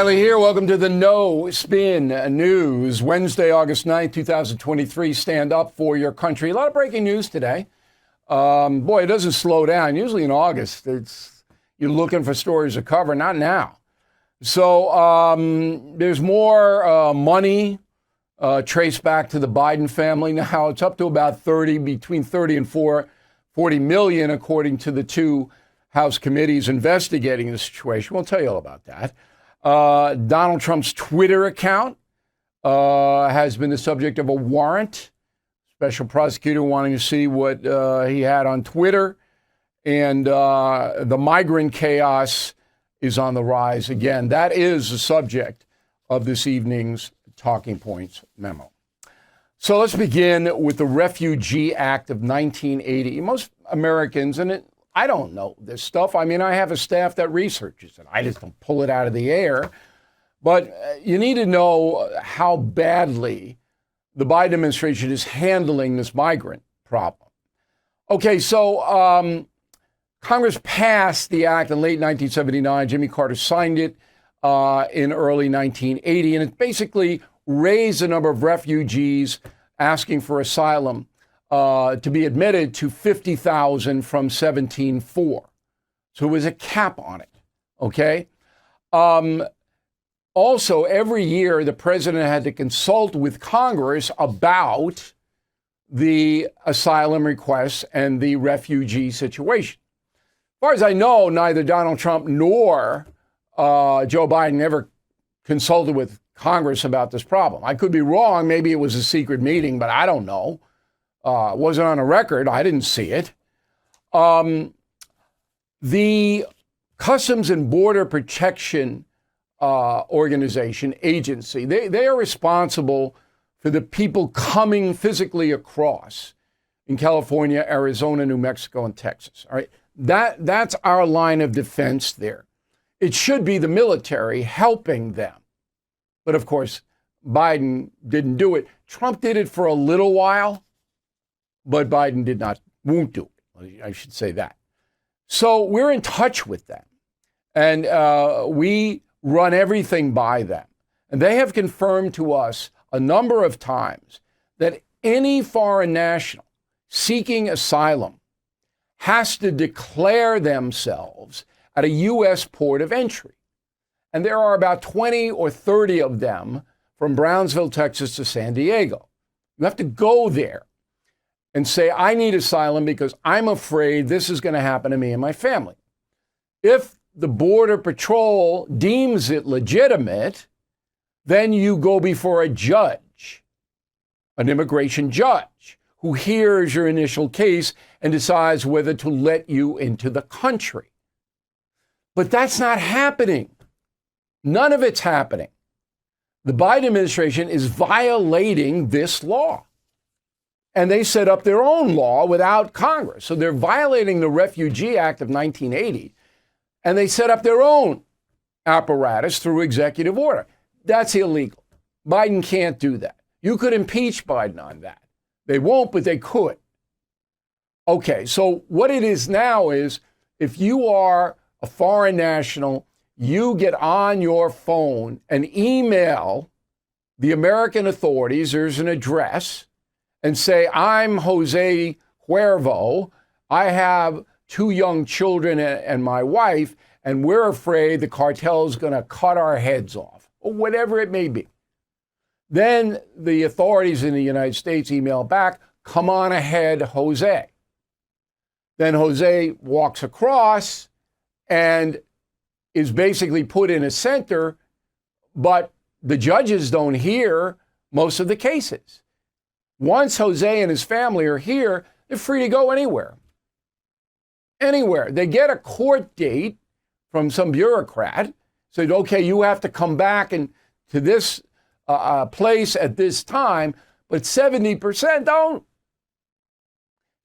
Reilly here. Welcome to the No Spin News. Wednesday, August 9th, 2023. Stand up for your country. A lot of breaking news today. Boy, it doesn't slow down. Usually in August, you're looking for stories to cover. Not now. So there's more money traced back to the Biden family now. It's up to about between 30 and 40 million, according to the two House committees investigating the situation. We'll tell you all about that. Donald Trump's Twitter account has been the subject of a warrant. Special prosecutor wanting to see what he had on Twitter. And the migrant chaos is on the rise again. That is the subject of this evening's Talking Points memo. So let's begin with the Refugee Act of 1980. Most Americans, I don't know this stuff. I mean, I have a staff that researches it. I just don't pull it out of the air. But you need to know how badly the Biden administration is handling this migrant problem. Okay, so Congress passed the act in late 1979. Jimmy Carter signed it in early 1980. And it basically raised the number of refugees asking for asylum to be admitted to 50,000 from 17.4. So it was a cap on it, okay? Also, every year, the president had to consult with Congress about the asylum requests and the refugee situation. As far as I know, neither Donald Trump nor Joe Biden ever consulted with Congress about this problem. I could be wrong. Maybe it was a secret meeting, but I don't know. It wasn't on a record. I didn't see it. The Customs and Border Protection organization, agency, they are responsible for the people coming physically across in California, Arizona, New Mexico, and Texas. All right, that's our line of defense there. It should be the military helping them. But of course, Biden didn't do it. Trump did it for a little while, but Biden won't do it. I should say that. So we're in touch with them, and we run everything by them. And they have confirmed to us a number of times that any foreign national seeking asylum has to declare themselves at a U.S. port of entry. And there are about 20 or 30 of them from Brownsville, Texas to San Diego. You have to go there and say, I need asylum because I'm afraid this is going to happen to me and my family. If the Border Patrol deems it legitimate, then you go before a judge, an immigration judge, who hears your initial case and decides whether to let you into the country. But that's not happening. None of it's happening. The Biden administration is violating this law. And they set up their own law without Congress. So they're violating the Refugee Act of 1980. And they set up their own apparatus through executive order. That's illegal. Biden can't do that. You could impeach Biden on that. They won't, but they could. Okay, so what it is now is if you are a foreign national, you get on your phone and email the American authorities, there's an address, and say, I'm Jose Cuervo. I have 2 young children and my wife, and we're afraid the cartel is going to cut our heads off, or whatever it may be. Then the authorities in the United States email back, come on ahead, Jose. Then Jose walks across and is basically put in a center, but the judges don't hear most of the cases. Once Jose and his family are here, they're free to go anywhere. Anywhere. They get a court date from some bureaucrat, said, okay, you have to come back and to this place at this time, but 70% don't.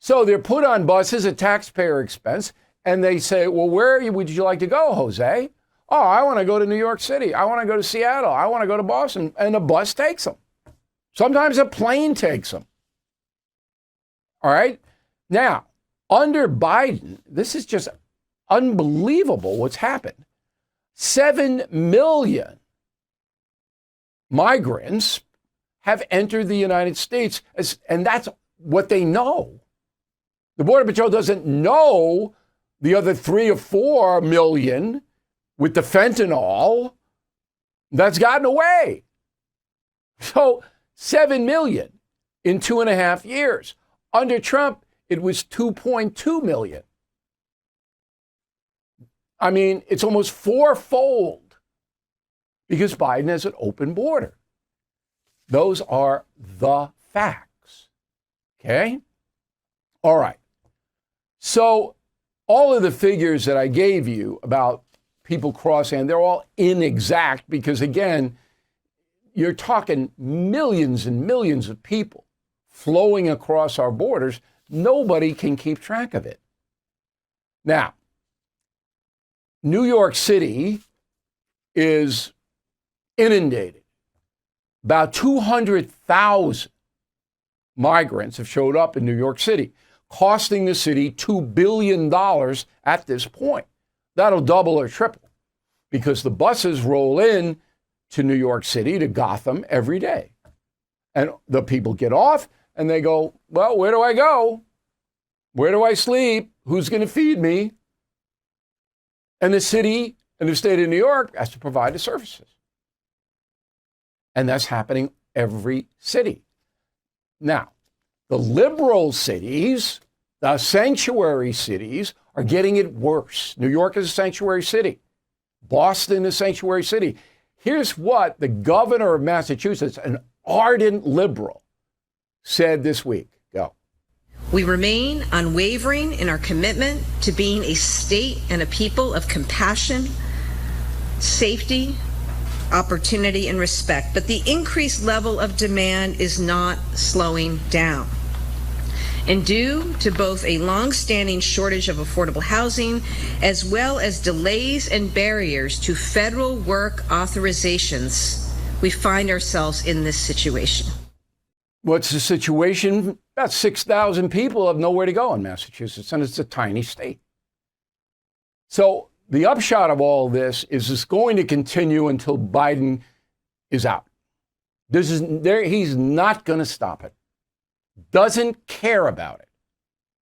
So they're put on buses at taxpayer expense, and they say, well, where would you like to go, Jose? Oh, I want to go to New York City. I want to go to Seattle. I want to go to Boston. And the bus takes them. Sometimes a plane takes them. All right? Now, under Biden, this is just unbelievable what's happened. 7 million migrants have entered the United States, and that's what they know. The Border Patrol doesn't know the other 3 or 4 million with the fentanyl that's gotten away. So 7 million in 2.5 years. Under Trump, it was 2.2 million. I mean, it's almost 4-fold because Biden has an open border. Those are the facts. Okay? All right. So all of the figures that I gave you about people crossing, they're all inexact because, again, you're talking millions and millions of people flowing across our borders. Nobody can keep track of it. Now, New York City is inundated. About 200,000 migrants have showed up in New York City, costing the city $2 billion at this point. That'll double or triple because the buses roll in to New York City, to Gotham, every day. And the people get off and they go, well, where do I go? Where do I sleep? Who's going to feed me? And the city and the state of New York has to provide the services. And that's happening every city. Now, the liberal cities, the sanctuary cities, are getting it worse. New York is a sanctuary city. Boston is a sanctuary city. Here's what the governor of Massachusetts, an ardent liberal, said this week. Go. We remain unwavering in our commitment to being a state and a people of compassion, safety, opportunity, and respect. But the increased level of demand is not slowing down. And due to both a long-standing shortage of affordable housing, as well as delays and barriers to federal work authorizations, we find ourselves in this situation. What's the situation? About 6,000 people have nowhere to go in Massachusetts, and it's a tiny state. So the upshot of all this is it's going to continue until Biden is out. He's not going to stop it. Doesn't care about it.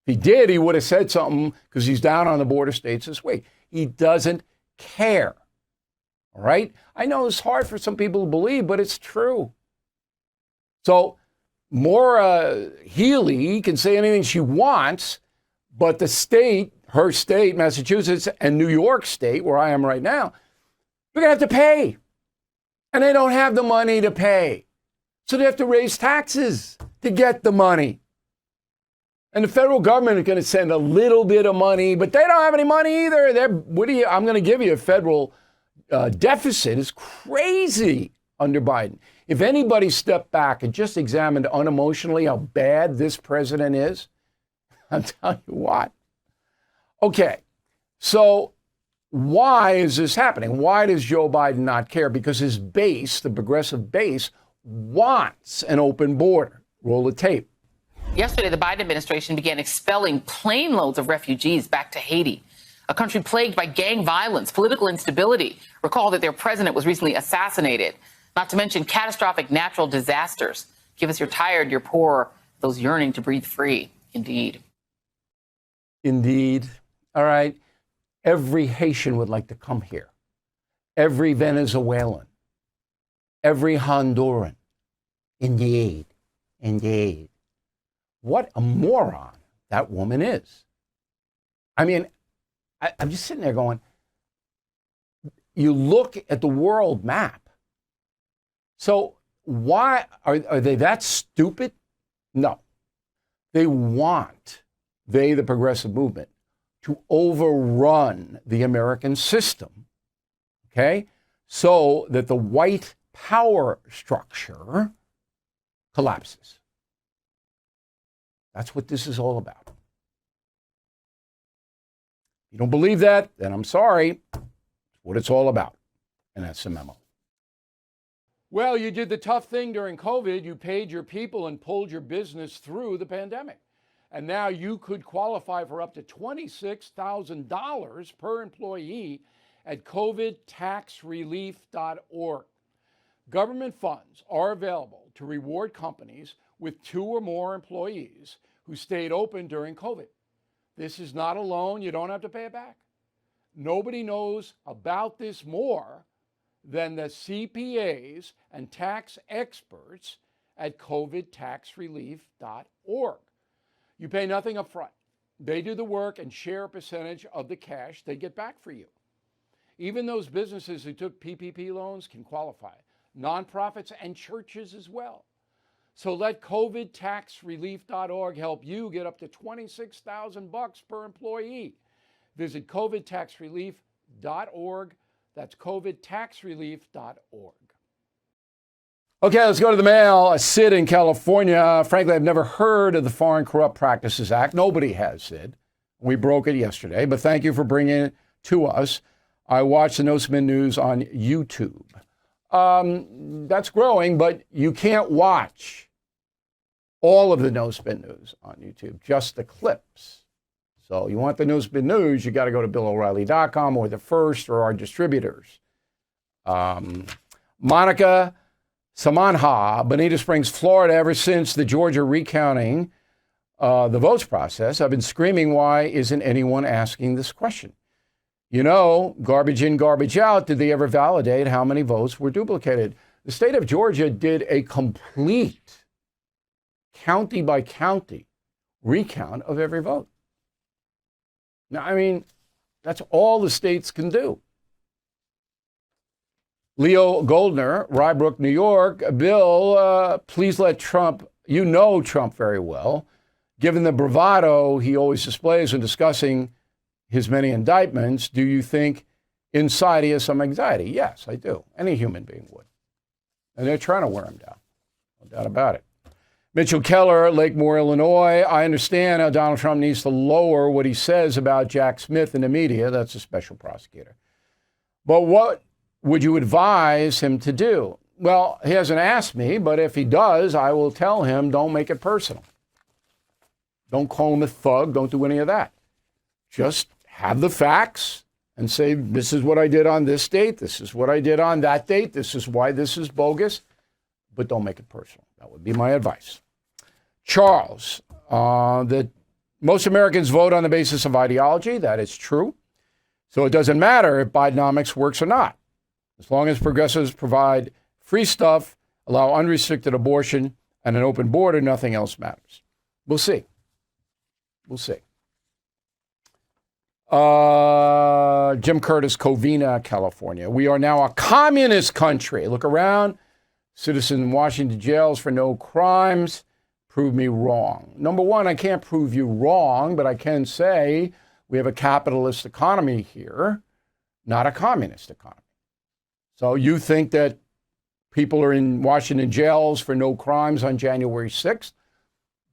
If he did, he would have said something because he's down on the border states this week. He doesn't care. All right? I know it's hard for some people to believe, but it's true. So Maura Healey can say anything she wants, but the state, her state, Massachusetts, and New York State, where I am right now, they're going to have to pay. And they don't have the money to pay. So they have to raise taxes to get the money. And the federal government is going to send a little bit of money, but they don't have any money either. I'm going to give you a federal deficit. It's crazy under Biden. If anybody stepped back and just examined unemotionally how bad this president is, I'll tell you what. Okay, so why is this happening? Why does Joe Biden not care? Because his base, the progressive base, wants an open border. Roll the tape. Yesterday, the Biden administration began expelling plane loads of refugees back to Haiti, a country plagued by gang violence, political instability. Recall that their president was recently assassinated, not to mention catastrophic natural disasters. Give us your tired, your poor, those yearning to breathe free. Indeed. Indeed. All right. Every Haitian would like to come here. Every Venezuelan. Every Honduran. Indeed. Indeed. What a moron that woman is. I mean, I'm just sitting there going, you look at the world map. So why are they that stupid? No. They want, the progressive movement, to overrun the American system, okay, so that the white power structure collapses. That's what this is all about. If you don't believe that, then I'm sorry. It's what it's all about. And that's the memo. Well, you did the tough thing during COVID. You paid your people and pulled your business through the pandemic. And now you could qualify for up to $26,000 per employee at covidtaxrelief.org. Government funds are available to reward companies with 2 or more employees who stayed open during COVID. This is not a loan. You don't have to pay it back. Nobody knows about this more than the CPAs and tax experts at covidtaxrelief.org. You pay nothing up front. They do the work and share a percentage of the cash they get back for you. Even those businesses who took PPP loans can qualify. Nonprofits and churches as well. So let covidtaxrelief.org help you get up to $26,000 per employee. Visit covidtaxrelief.org. That's covidtaxrelief.org. Okay, let's go to the mail. Sid in California. Frankly, I've never heard of the Foreign Corrupt Practices Act. Nobody has, Sid. We broke it yesterday, but thank you for bringing it to us. I watched the No Spin News on YouTube. That's growing, but you can't watch all of the No Spin News on YouTube, just the clips. So you want the No Spin News, you got to go to BillO'Reilly.com or The First or our distributors. Monica Samanha, Bonita Springs, Florida. Ever since the Georgia recounting the votes process, I've been screaming, why isn't anyone asking this question? You know, garbage in, garbage out. Did they ever validate how many votes were duplicated? The state of Georgia did a complete county by county recount of every vote. Now, I mean, that's all the states can do. Leo Goldner, Rybrook, New York. Bill, please let Trump, you know Trump very well, given the bravado he always displays when discussing his many indictments, do you think inside he has some anxiety? Yes, I do. Any human being would. And they're trying to wear him down. No doubt about it. Mitchell Keller, Lake Moore, Illinois. I understand how Donald Trump needs to lower what he says about Jack Smith in the media. That's a special prosecutor. But what would you advise him to do? Well, he hasn't asked me, but if he does, I will tell him, don't make it personal. Don't call him a thug. Don't do any of that. Just have the facts and say, this is what I did on this date. This is what I did on that date. This is why this is bogus. But don't make it personal. That would be my advice. Charles, that most Americans vote on the basis of ideology. That is true. So it doesn't matter if Bidenomics works or not. As long as progressives provide free stuff, allow unrestricted abortion, and an open border, nothing else matters. We'll see. We'll see. Jim Curtis, Covina, California. We are now a communist country. Look around. Citizen in Washington jails for no crimes. Prove me wrong. Number one, I can't prove you wrong, but I can say we have a capitalist economy here, not a communist economy. So you think that people are in Washington jails for no crimes on January 6th?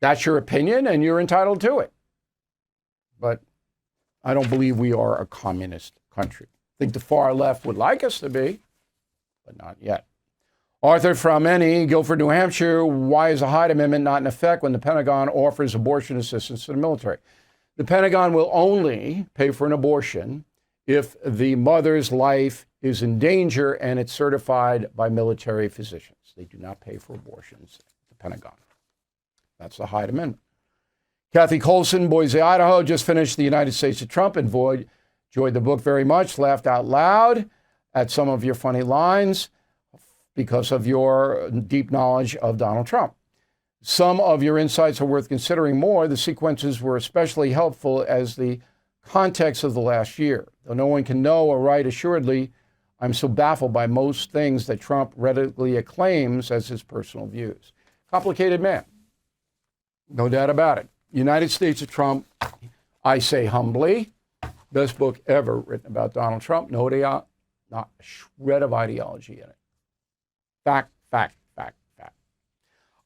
That's your opinion, and you're entitled to it. But I don't believe we are a communist country. I think the far left would like us to be, but not yet. Arthur from Guilford, New Hampshire. Why is the Hyde Amendment not in effect when the Pentagon offers abortion assistance to the military? The Pentagon will only pay for an abortion if the mother's life is in danger and it's certified by military physicians. They do not pay for abortions at the Pentagon. That's the Hyde Amendment. Kathy Colson, Boise, Idaho, just finished The United States of Trump. Enjoyed the book very much. Laughed out loud at some of your funny lines because of your deep knowledge of Donald Trump. Some of your insights are worth considering more. The sequences were especially helpful as the context of the last year. Though no one can know or write assuredly, I'm so baffled by most things that Trump readily acclaims as his personal views. Complicated man. No doubt about it. United States of Trump, I say humbly, best book ever written about Donald Trump. Not a shred of ideology in it. Fact, fact, fact, fact.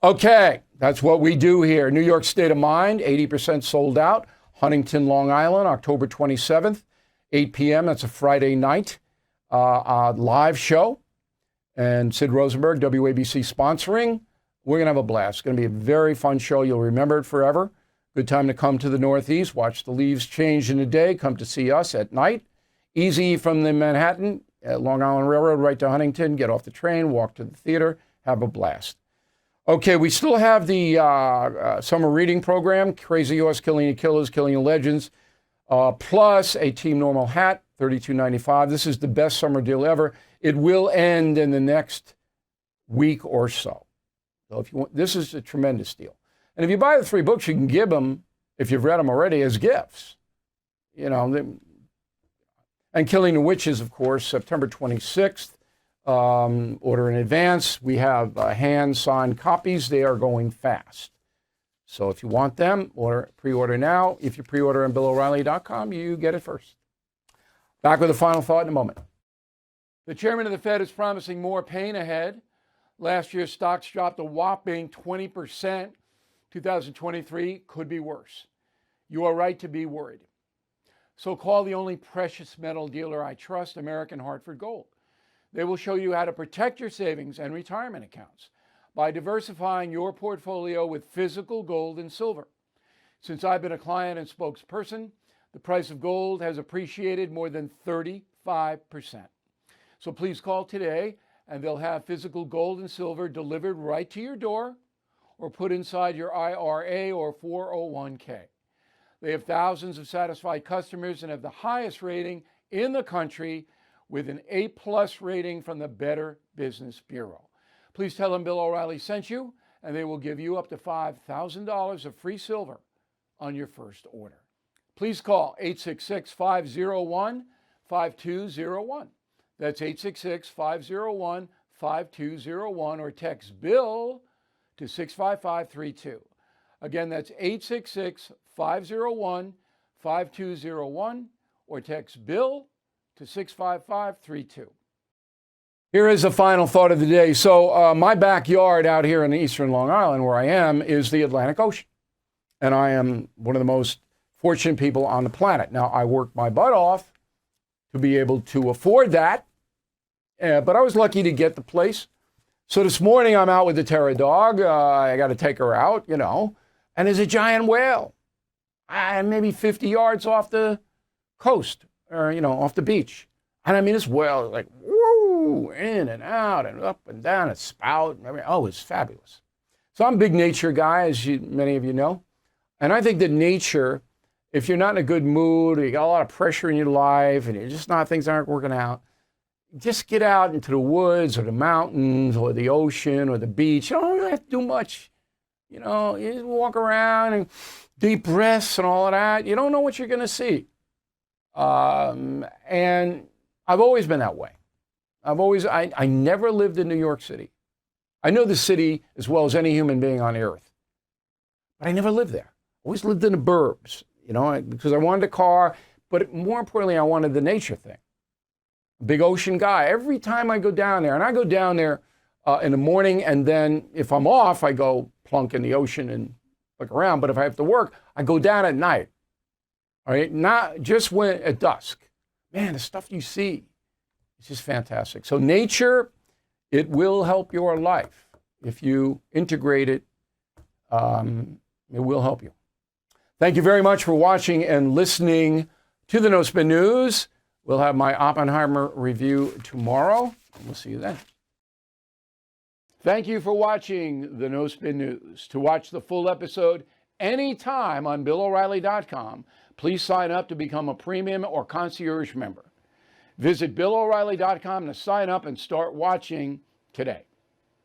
Okay, that's what we do here. New York State of Mind, 80% sold out. Huntington, Long Island, October 27th, 8 p.m. That's a Friday night live show. And Sid Rosenberg, WABC sponsoring. We're going to have a blast. It's going to be a very fun show. You'll remember it forever. Good time to come to the Northeast, watch the leaves change in a day, come to see us at night. Easy from the Manhattan at Long Island Railroad, right to Huntington. Get off the train, walk to the theater, have a blast. Okay, we still have the summer reading program, Crazy Horse, Killing Your Killers, Killing Your Legends, plus a Team Normal hat, $32.95. This is the best summer deal ever. It will end in the next week or so. So if you want, this is a tremendous deal. And if you buy the 3 books, you can give them, if you've read them already, as gifts. You know, and Killing the Witches, of course, September 26th. Order in advance. We have hand-signed copies. They are going fast. So if you want them, pre-order now. If you pre-order on BillO'Reilly.com, you get it first. Back with a final thought in a moment. The chairman of the Fed is promising more pain ahead. Last year, stocks dropped a whopping 20%. 2023 could be worse. You are right to be worried. So call the only precious metal dealer I trust, American Hartford Gold. They will show you how to protect your savings and retirement accounts by diversifying your portfolio with physical gold and silver. Since I've been a client and spokesperson, the price of gold has appreciated more than 35%. So please call today and they'll have physical gold and silver delivered right to your door or put inside your IRA or 401k. They have thousands of satisfied customers and have the highest rating in the country with an A+ rating from the Better Business Bureau. Please tell them Bill O'Reilly sent you, and they will give you up to $5,000 of free silver on your first order. Please call 866-501-5201. That's 866-501-5201, or text BILL to 65532. Again, that's 866-501-5201, or text BILL to 65532. Here is the final thought of the day. So my backyard out here in eastern Long Island, where I am, is the Atlantic Ocean. And I am one of the most fortunate people on the planet. Now, I worked my butt off to be able to afford that, but I was lucky to get the place. So this morning, I'm out with the Terra dog. I got to take her out, you know, and there's a giant whale, maybe 50 yards off the coast, or, you know, off the beach. And I mean, this whale, like, woo, in and out and up and down, its spout. And everything. Oh, it's fabulous. So I'm a big nature guy, as many of you know. And I think that nature, if you're not in a good mood, or you got a lot of pressure in your life, and you're just not, things aren't working out, just get out into the woods or the mountains or the ocean or the beach. You don't have to do much. You know, you just walk around and deep breaths and all of that. You don't know what you're going to see. And I've always been that way. I never lived in New York City. I know the city as well as any human being on earth, but I never lived there. Always lived in the burbs, you know, because I wanted a car, but more importantly, I wanted the nature thing. Big ocean guy. Every time I go down there, and I go down there in the morning, and then if I'm off, I go plunk in the ocean and look around. But if I have to work, I go down at night. All right, not just when at dusk. Man, the stuff you see, it's just fantastic. So nature, it will help your life. If you integrate it, it will help you. Thank you very much for watching and listening to the No Spin News. We'll have my Oppenheimer review tomorrow, and we'll see you then. Thank you for watching the No Spin News. To watch the full episode anytime on BillO'Reilly.com, please sign up to become a premium or concierge member. Visit BillO'Reilly.com to sign up and start watching today.